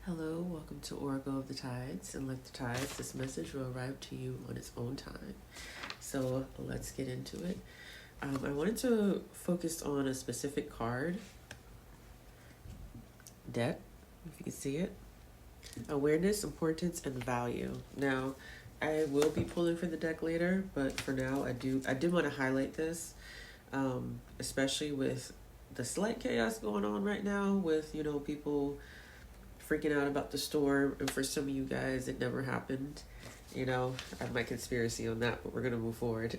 Hello, welcome to Oracle of the Tides, and like the tides, this message will arrive to you on its own time. So let's get into it. I wanted to focus on a specific card, debt, if you can see it. Awareness, importance, and value. Now, I will be pulling for the deck later, but for now, I did want to highlight this, especially with the slight chaos going on right now with people freaking out about the storm, and for some of you guys it never happened. I have my conspiracy on that, but we're gonna move forward.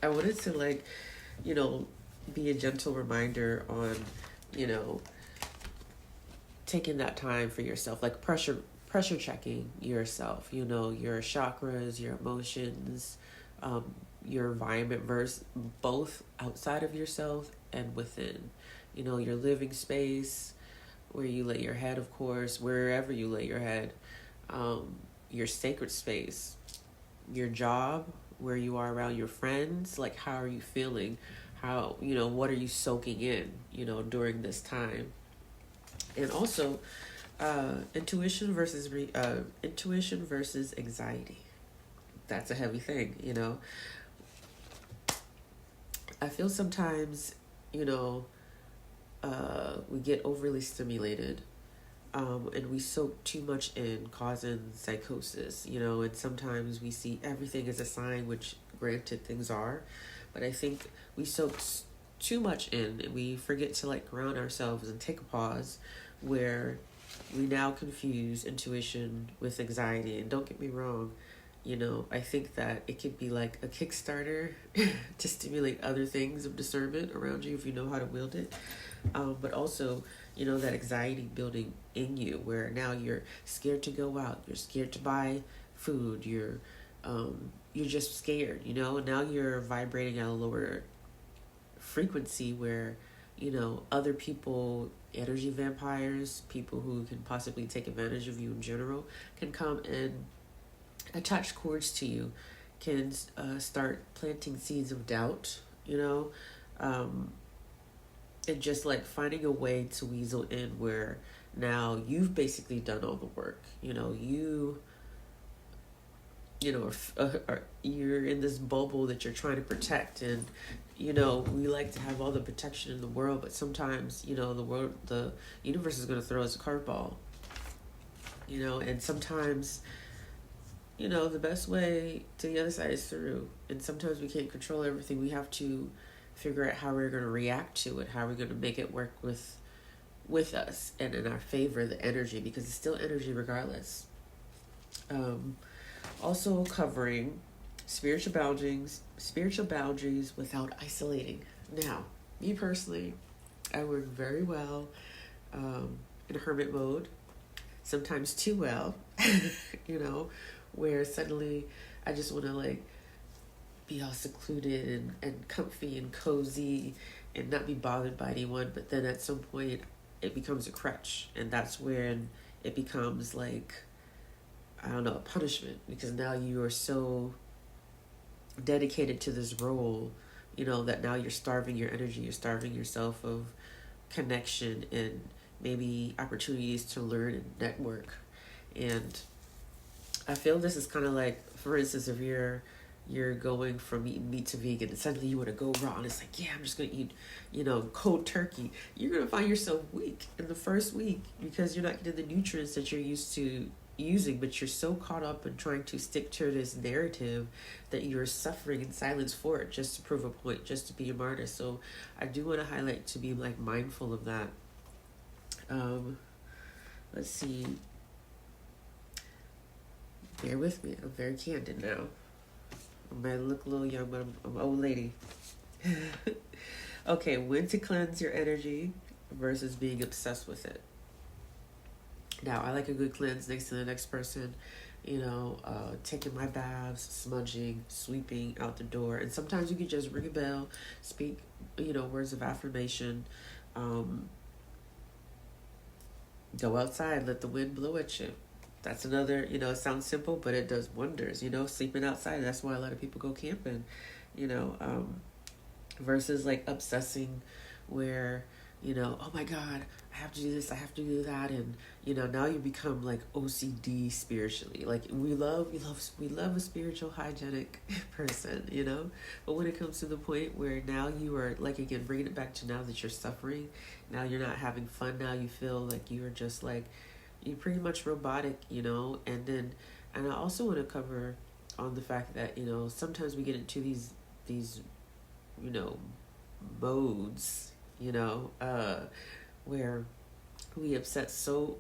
I wanted to be a gentle reminder on you know taking that time for yourself, like pressure checking yourself, your chakras, your emotions, your environment, versus both outside of yourself and within, your living space, where you lay your head, of course, wherever you lay your head, your sacred space, your job, where you are around your friends, like how are you feeling? How, what are you soaking in, during this time? And also, intuition versus anxiety. That's a heavy thing. I feel sometimes, we get overly stimulated, and we soak too much in, causing psychosis, and sometimes we see everything as a sign, which granted things are, but I think we soak too much in, and we forget to ground ourselves and take a pause, where we now confuse intuition with anxiety. And don't get me wrong, I think that it could be like a Kickstarter to stimulate other things of discernment around you if you know how to wield it. But also, that anxiety building in you, where now you're scared to go out, you're scared to buy food, you're just scared, and now you're vibrating at a lower frequency, where other people, energy vampires, people who can possibly take advantage of you in general, can come and attach cords to you, can start planting seeds of doubt, and just finding a way to weasel in, where now you've basically done all the work. You're in this bubble that you're trying to protect, and we like to have all the protection in the world, but sometimes the universe is going to throw us a curveball, and sometimes the best way to the other side is through, and sometimes we can't control everything. We have to figure out how we're going to react to it, how we're going to make it work with us and in our favor, the energy, because it's still energy regardless. Also covering spiritual boundaries without isolating. Now, me personally, I work very well in hermit mode, sometimes too well, where suddenly I just want to be all secluded and comfy and cozy and not be bothered by anyone. But then at some point it becomes a crutch, and that's when it becomes a punishment, because now you are so dedicated to this role, that now you're starving your energy, you're starving yourself of connection and maybe opportunities to learn and network. And I feel this is kind of for instance, if you're going from eating meat to vegan, and suddenly you want to go raw, and it's yeah, I'm just going to eat, cold turkey. You're going to find yourself weak in the first week, because you're not getting the nutrients that you're used to using, but you're so caught up in trying to stick to this narrative that you're suffering in silence for it, just to prove a point, just to be a martyr. So I do want to highlight to be mindful of that. Let's see. Bear with me. I'm very candid now. I might look a little young, but I'm an old lady. Okay, when to cleanse your energy versus being obsessed with it. Now, I like a good cleanse next to the next person, taking my baths, smudging, sweeping out the door. And sometimes you can just ring a bell, speak, words of affirmation, go outside, let the wind blow at you. That's another, it sounds simple, but it does wonders, sleeping outside. That's why a lot of people go camping, versus obsessing, where, oh my God, I have to do this, I have to do that. And, now you become like OCD spiritually. Like we love a spiritual hygienic person, but when it comes to the point where now you are like, again, bringing it back to now that you're suffering, now you're not having fun, now you feel like you are just like, you're pretty much robotic, and I also want to cover on the fact that, sometimes we get into these, modes, where we upset so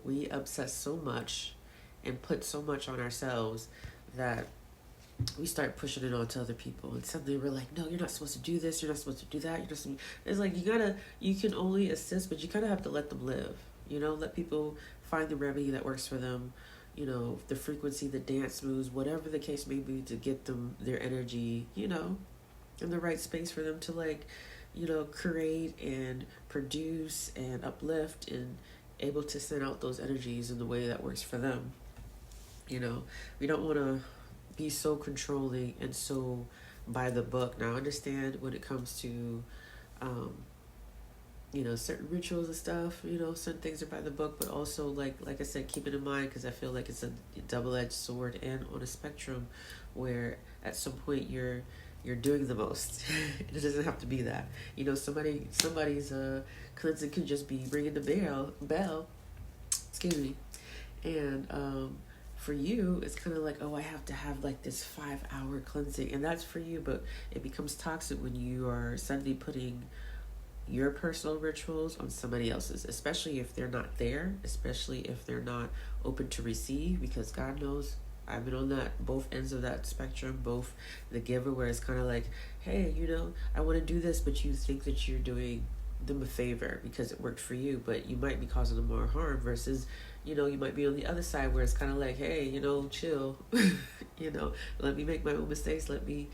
much and put so much on ourselves that we start pushing it on to other people, and suddenly we're like, no, you're not supposed to do this, you're not supposed to do that, you're just, it's like you can only assist, but you kind of have to let them live, let people find the remedy that works for them, the frequency, the dance moves, whatever the case may be, to get them their energy, in the right space for them to like, create and produce and uplift and able to send out those energies in the way that works for them. We don't want to be so controlling and so by the book. Now, I understand when it comes to, certain rituals and stuff, certain things are by the book, but also like I said, keep it in mind, because I feel like it's a double-edged sword and on a spectrum where at some point you're doing the most. It doesn't have to be that. Somebody's cleansing could just be ringing the bell, excuse me. And for you, it's kind of like, oh, I have to have like this 5-hour cleansing, and that's for you, but it becomes toxic when you are suddenly putting your personal rituals on somebody else's, especially if they're not there, especially if they're not open to receive, because God knows I've been on both ends of that spectrum, both the giver, where it's kind of like, hey, I want to do this, but you think that you're doing them a favor because it worked for you, but you might be causing them more harm, versus, you might be on the other side where it's kind of like, hey, chill, let me make my own mistakes, let me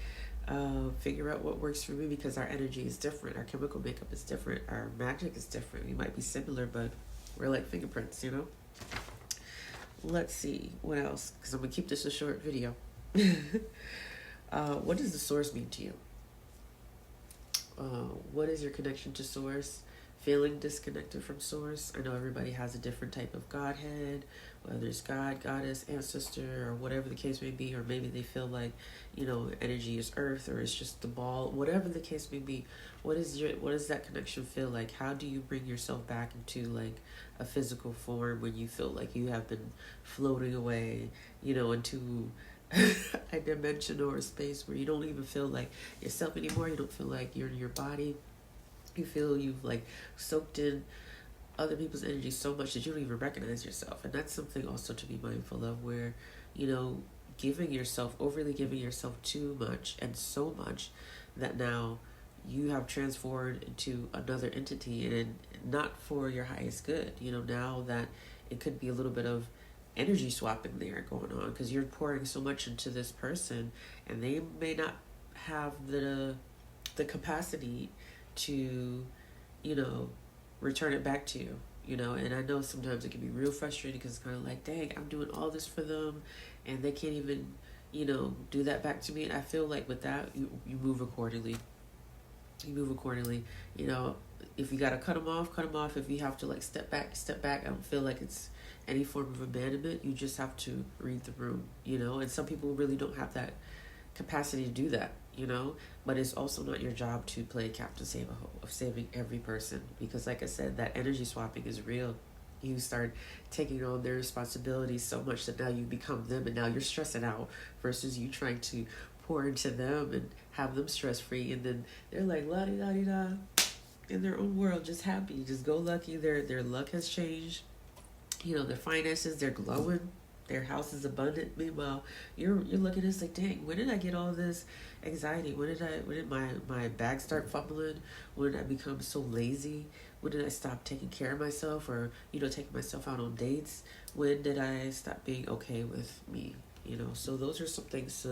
figure out what works for me, because our energy is different, our chemical makeup is different, our magic is different. We might be similar, but we're like fingerprints, Let's see what else, because I'm gonna keep this a short video. What does the source mean to you? What is your connection to source? Feeling disconnected from source? I know everybody has a different type of Godhead, whether it's God, Goddess, ancestor, or whatever the case may be, or maybe they feel like, energy is earth, or it's just the ball, whatever the case may be. What does that connection feel like? How do you bring yourself back into like a physical form when you feel like you have been floating away, into a dimension or a space where you don't even feel like yourself anymore? You don't feel like you're in your body. You feel you've like soaked in other people's energy so much that you don't even recognize yourself. And that's something also to be mindful of, where, overly giving yourself too much and so much that now you have transformed into another entity, and not for your highest good. Now that it could be a little bit of energy swapping there going on, because you're pouring so much into this person, and they may not have the capacity to, return it back to you, and I know sometimes it can be real frustrating, because it's kind of like, dang, I'm doing all this for them, and they can't even, do that back to me. And I feel like with that, you move accordingly. If you got to cut them off. If you have to like step back. I don't feel like it's any form of abandonment. You just have to read the room, and some people really don't have that capacity to do that, but it's also not your job to play Captain Save-A-Ho of saving every person, because like I said, that energy swapping is real. You start taking on their responsibilities so much that now you become them, and now you're stressing out, versus you trying to pour into them and have them stress-free, and then they're like la-di-da-di-da in their own world, just happy, just go lucky. Their luck has changed, their finances, they're glowing, their house is abundant. Meanwhile, you're looking at this like, dang, when did I get all this anxiety? When did my bag start fumbling? When did I become so lazy? When did I stop taking care of myself, or taking myself out on dates? When did I stop being okay with me? So those are some things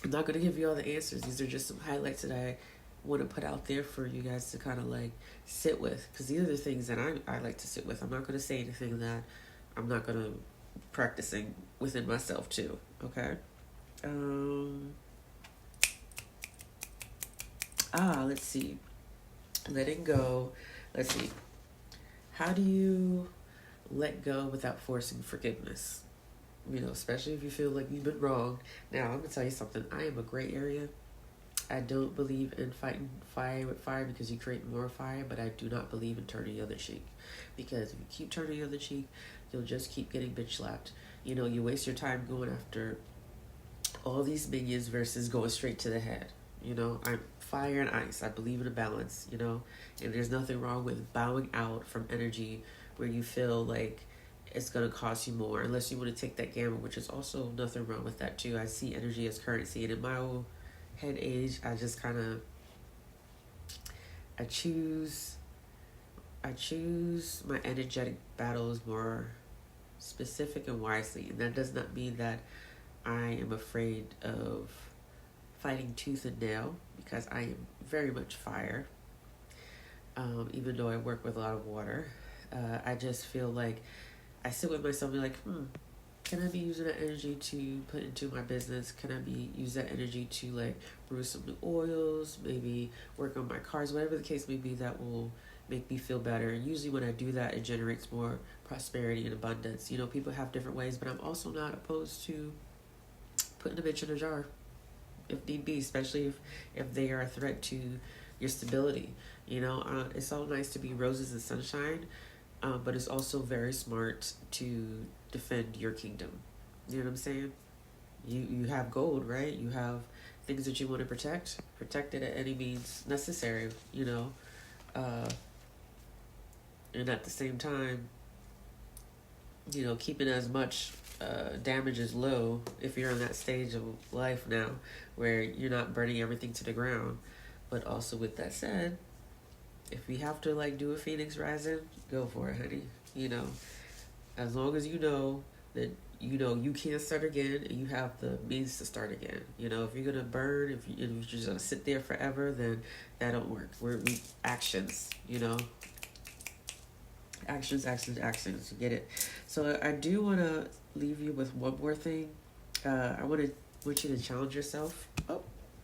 I'm not going to give you all the answers. These are just some highlights that I want to put out there for you guys to kind of like sit with, because these are the things that I like to sit with. I'm not going to say anything that I'm not going to practicing within myself too. Okay. Let's see. Letting go. Let's see. How do you let go without forcing forgiveness? Especially if you feel like you've been wronged. Now, I'm going to tell you something. I am a gray area. I don't believe in fighting fire with fire because you create more fire, but I do not believe in turning the other cheek. Because if you keep turning the other cheek, you'll just keep getting bitch slapped. You waste your time going after all these minions versus going straight to the head. I'm fire and ice. I believe in a balance, and there's nothing wrong with bowing out from energy where you feel like it's going to cost you more, unless you want to take that gamble, which is also nothing wrong with that too. I see energy as currency, and in my old head age, I just kind of, I choose my energetic battles more specific and wisely, and that does not mean that I am afraid of fighting tooth and nail, because I am very much fire, even though I work with a lot of water. I just feel like I sit with myself and be like, can I be using that energy to put into my business? Can I use that energy to like brew some new oils, maybe work on my cars, whatever the case may be that will make me feel better. And usually when I do that, it generates more prosperity and abundance. People have different ways, but I'm also not opposed to putting a bitch in a jar if need be, especially if they are a threat to your stability. It's all nice to be roses and sunshine, but it's also very smart to defend your kingdom. You know what I'm saying? You have gold, right? You have things that you want to protect it at any means necessary, and at the same time, keeping as much damage as low if you're in that stage of life now where you're not burning everything to the ground. But also with that said, if we have to like do a phoenix rising, go for it, honey. As long as you know that you can start again and you have the means to start again. If you're gonna burn, if you're just gonna sit there forever, then that don't work. We actions, actions. You get it? So I do want to leave you with one more thing. I want you to challenge yourself. Oh,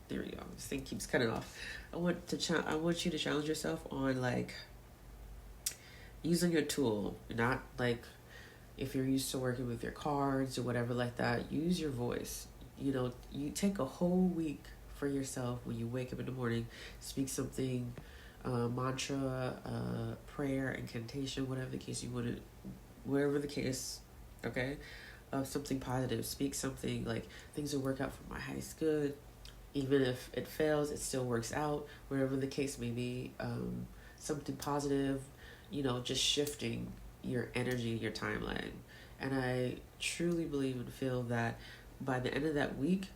there we go. This thing keeps cutting off. I want you to challenge yourself on like using your tool, not like if you're used to working with your cards or whatever like that. Use your voice. You take a whole week for yourself when you wake up in the morning. Speak something. Mantra, prayer, incantation, whatever the case okay, something positive. Speak something like things will work out for my highest good. Even if it fails, it still works out. Whatever the case may be, something positive. Just shifting your energy, your timeline. And I truly believe and feel that by the end of that week,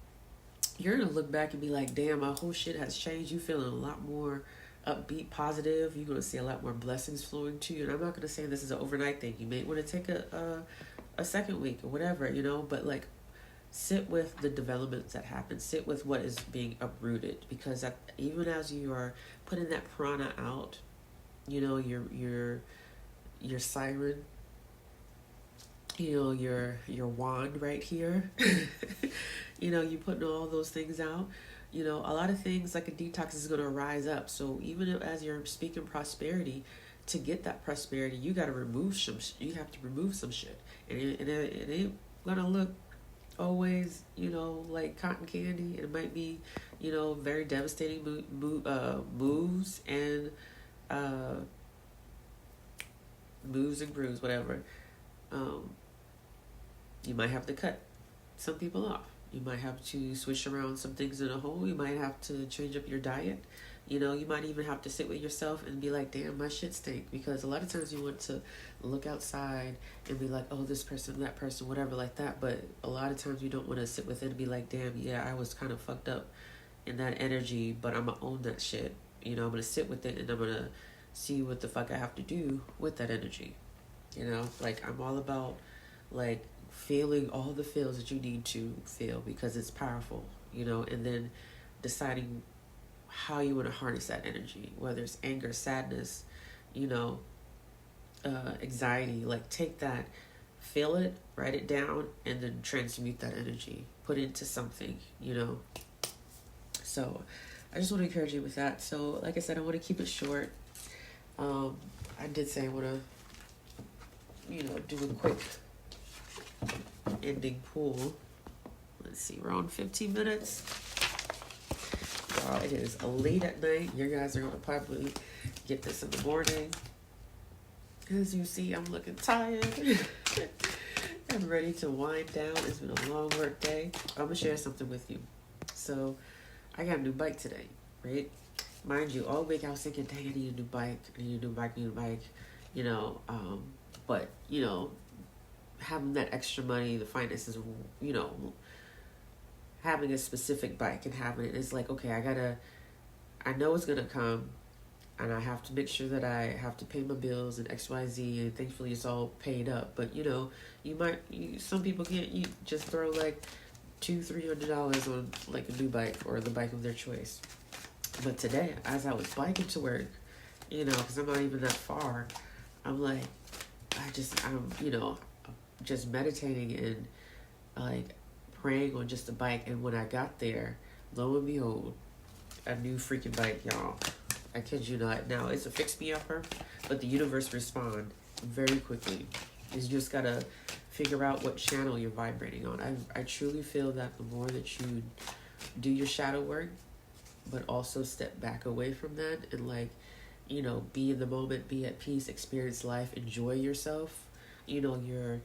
you're gonna look back and be like, "Damn, my whole shit has changed." You feeling a lot more upbeat, positive. You're going to see a lot more blessings flowing to you. And I'm not going to say this is an overnight thing. You may want to take a second week or whatever, but like sit with the developments that happen. Sit with what is being uprooted, because even as you are putting that prana out, your siren, your wand right here, you putting all those things out. A lot of things like a detox is going to rise up. So even as you're speaking prosperity, to get that prosperity, you got to you have to remove some shit. And it ain't going to look always, like cotton candy. It might be, very devastating moves and moves and grooves, whatever. You might have to cut some people off. You might have to switch around some things in a whole. You might have to change up your diet. You might even have to sit with yourself and be like, damn, my shit stink. Because a lot of times you want to look outside and be like, oh, this person, that person, whatever like that. But a lot of times you don't want to sit within and be like, damn, yeah, I was kind of fucked up in that energy, but I'm going to own that shit. I'm going to sit with it and I'm going to see what the fuck I have to do with that energy. Like I'm all about like feeling all the feels that you need to feel, because it's powerful, and then deciding how you want to harness that energy, whether it's anger, sadness, anxiety. Like take that, feel it, write it down, and then transmute that energy, put it into something, So I just want to encourage you with that. So like I said, I want to keep it short. I did say I want to, do a quick ending pool. Let's see, we're on 15 minutes. Y'all, it is late at night. You guys are going to probably get this in the morning. As you see, I'm looking tired. I'm ready to wind down. It's been a long work day. I'm going to share something with you. So, I got a new bike today, right? Mind you, all week I was thinking, dang, I need a new bike. I need a new bike, But, having that extra money, the finances, having a specific bike and having it is like, okay, I know it's going to come, and I have to make sure that I have to pay my bills and XYZ, and thankfully it's all paid up. But, some people can't, you just throw like $200-$300 on like a new bike or the bike of their choice. But today, as I was biking to work, because I'm not even that far, I'm like, I'm just meditating and like praying on just a bike. And when I got there, lo and behold, a new freaking bike, y'all. I kid you not. Now, it's a fix-me-upper, but the universe responds very quickly. You just gotta figure out what channel you're vibrating on. I truly feel that the more that you do your shadow work, but also step back away from that and be in the moment, be at peace, experience life, enjoy yourself, your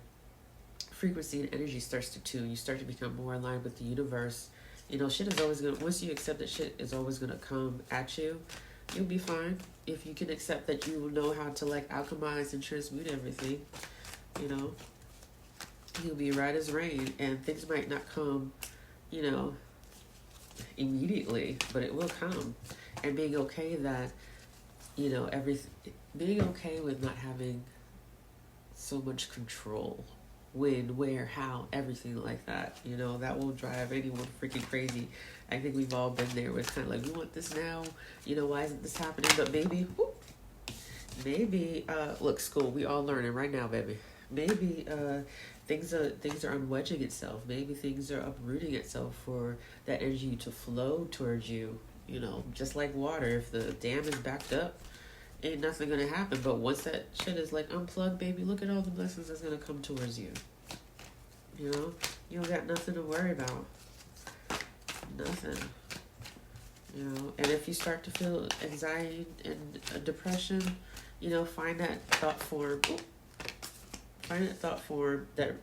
frequency and energy starts to tune. You start to become more aligned with the universe. Shit is always gonna, once you accept that shit is always gonna come at you, you'll be fine. If you can accept that you will know how to alchemize and transmute everything, you'll be right as rain, and things might not come, immediately, but it will come. And being okay that, being okay with not having so much control, when, where, how, everything like that, that will drive anyone freaking crazy. I think we've all been there where it's kind of like, we want this now, why isn't this happening? But maybe, look, school, we all learning right now, baby. Maybe things are unwedging itself. Maybe things are uprooting itself for that energy to flow towards you. Just like water, if the dam is backed up, ain't nothing gonna happen. But once that shit is unplugged, baby, look at all the blessings that's gonna come towards you. You don't got nothing to worry about. Nothing. And if you start to feel anxiety and depression, find that thought form. Find that thought form that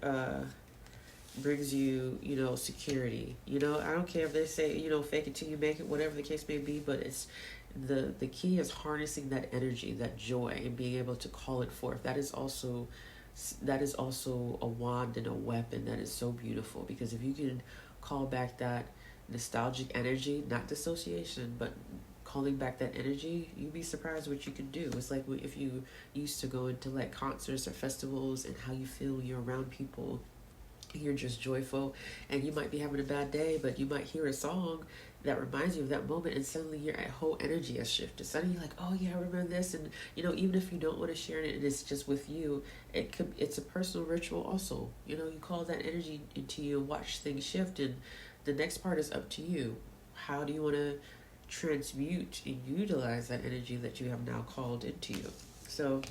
brings you, security. I don't care if they say, fake it till you make it, whatever the case may be, but it's the key is harnessing that energy, that joy, and being able to call it forth. That is also a wand and a weapon that is so beautiful, because if you can call back that nostalgic energy, not dissociation, but calling back that energy, you'd be surprised what you can do. It's like if you used to go into concerts or festivals, and how you feel you're around people, you're just joyful, and you might be having a bad day, but you might hear a song that reminds you of that moment, and suddenly your whole energy has shifted. Suddenly you're like, oh yeah, I remember this. And even if you don't want to share it and it's just with you, it's a personal ritual also. You call that energy into you and watch things shift, and the next part is up to you. How do you want to transmute and utilize that energy that you have now called into you? So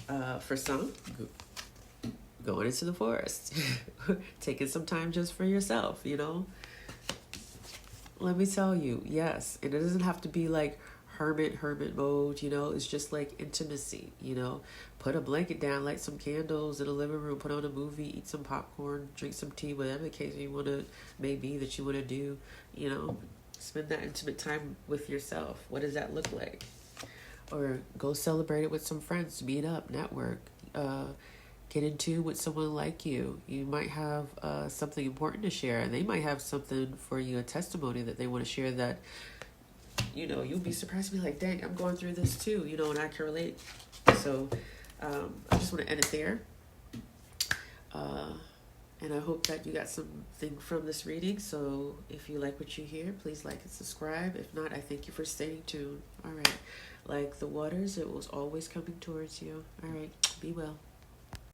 for some, going into the forest, taking some time just for yourself, let me tell you, yes, and it doesn't have to be hermit mode, it's just intimacy, put a blanket down, light some candles in the living room, put on a movie, eat some popcorn, drink some tea, whatever the case you want to do, spend that intimate time with yourself. What does that look like? Or go celebrate it with some friends, meet up, network, get in tune with someone like you. You might have something important to share, and they might have something for you, a testimony that they want to share that, you'll be surprised to be like, dang, I'm going through this too, and I can relate. So I just want to end it there. And I hope that you got something from this reading. So if you like what you hear, please like and subscribe. If not, I thank you for staying tuned. All right. Like the waters, it was always coming towards you. All right. Be well.